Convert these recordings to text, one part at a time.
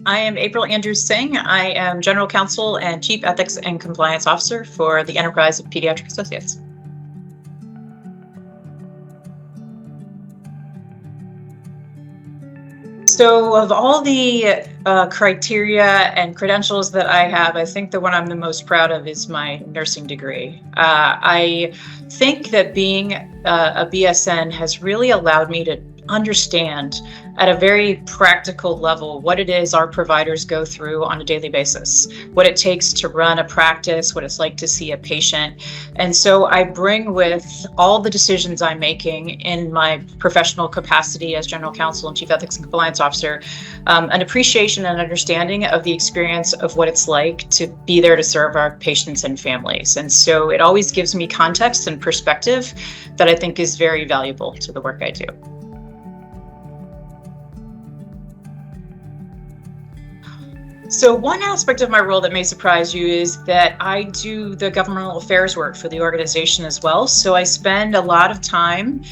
I am April Andrews-Singh. I am General Counsel and Chief Ethics and Compliance Officer for the Enterprise of Pediatric Associates. So of all the criteria and credentials that I have, I think the one I'm the most proud of is my nursing degree. I think that being a BSN has really allowed me to understand at a very practical level what it is our providers go through on a daily basis, what it takes to run a practice, what it's like to see a patient. And so I bring with all the decisions I'm making in my professional capacity as General Counsel and Chief Ethics and Compliance Officer, an appreciation and understanding of the experience of what it's like to be there to serve our patients and families. And so it always gives me context and perspective that I think is very valuable to the work I do. So one aspect of my role that may surprise you is that I do the governmental affairs work for the organization as well. So I spend a lot of time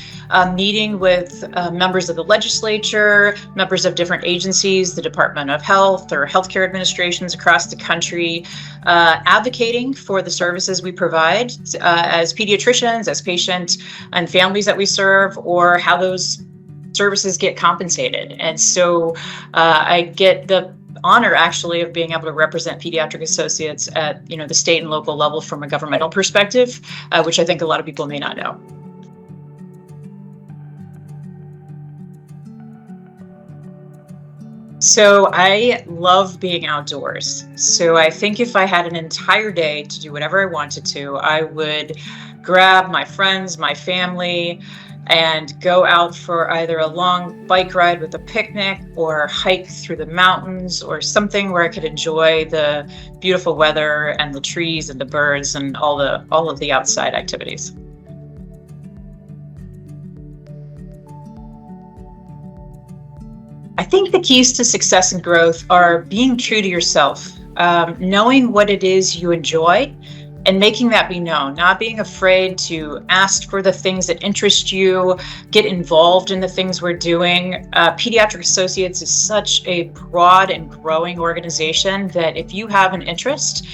meeting with members of the legislature, members of different agencies, the Department of Health or healthcare administrations across the country, advocating for the services we provide as pediatricians, as patients and families that we serve, or how those services get compensated. And so I get the honor actually of being able to represent pediatric associates at the state and local level from a governmental perspective, which I think a lot of people may not know. So I love being outdoors. So I think if I had an entire day to do whatever I wanted to, I would grab my friends, my family, and go out for either a long bike ride with a picnic or hike through the mountains or something where I could enjoy the beautiful weather and the trees and the birds and all of the outside activities. I think the keys to success and growth are being true to yourself, knowing what it is you enjoy, and making that be known, not being afraid to ask for the things that interest you, get involved in the things we're doing. Pediatric Associates is such a broad and growing organization that if you have an interest,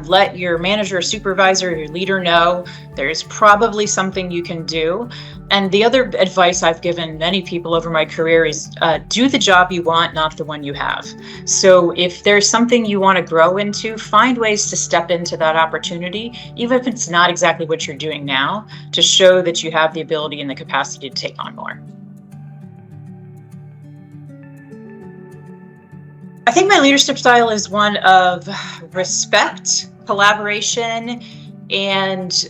let your manager or supervisor or your leader know there's probably something you can do. And the other advice I've given many people over my career is do the job you want, not the one you have. So if there's something you want to grow into, find ways to step into that opportunity, even if it's not exactly what you're doing now, to show that you have the ability and the capacity to take on more. I think my leadership style is one of respect, collaboration, and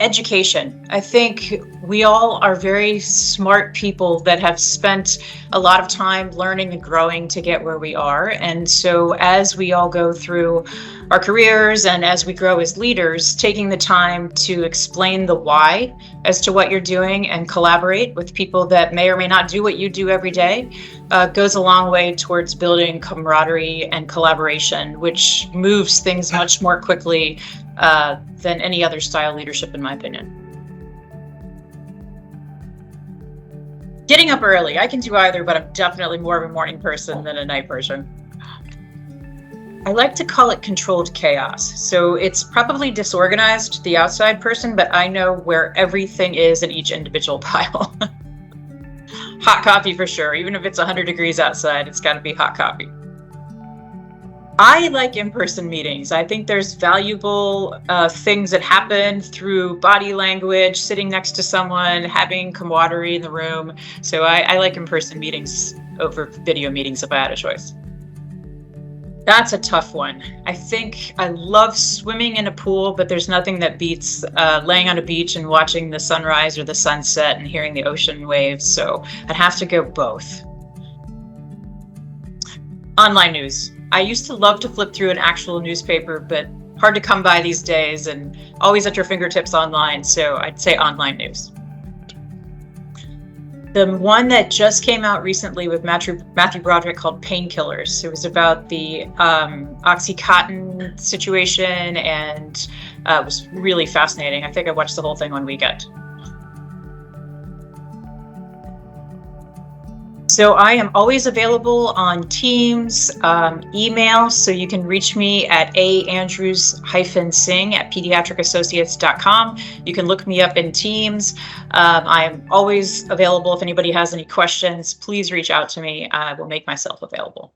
education. I think we all are very smart people that have spent a lot of time learning and growing to get where we are. And so as we all go through our careers and as we grow as leaders, taking the time to explain the why as to what you're doing and collaborate with people that may or may not do what you do every day goes a long way towards building camaraderie and collaboration, which moves things much more quickly than any other style leadership, in my opinion. Getting up early, I can do either, but I'm definitely more of a morning person than a night person. I like to call it controlled chaos. So it's probably disorganized to the outside person, but I know where everything is in each individual pile. Hot coffee for sure. Even if it's 100 degrees outside, it's got to be hot coffee. I like in-person meetings. I think there's valuable things that happen through body language, sitting next to someone, having camaraderie in the room. So I like in-person meetings over video meetings if I had a choice. That's a tough one. I think I love swimming in a pool, but there's nothing that beats laying on a beach and watching the sunrise or the sunset and hearing the ocean waves. So I'd have to go both. Online news. I used to love to flip through an actual newspaper, but hard to come by these days and always at your fingertips online. So I'd say online news. The one that just came out recently with Matthew Broderick called Painkillers. It was about the Oxycontin situation and it was really fascinating. I think I watched the whole thing one weekend. So I am always available on Teams, email, so you can reach me at Andrews-Singh@pediatricassociates.com. You can look me up in Teams. I'm always available if anybody has any questions. Please reach out to me. I will make myself available.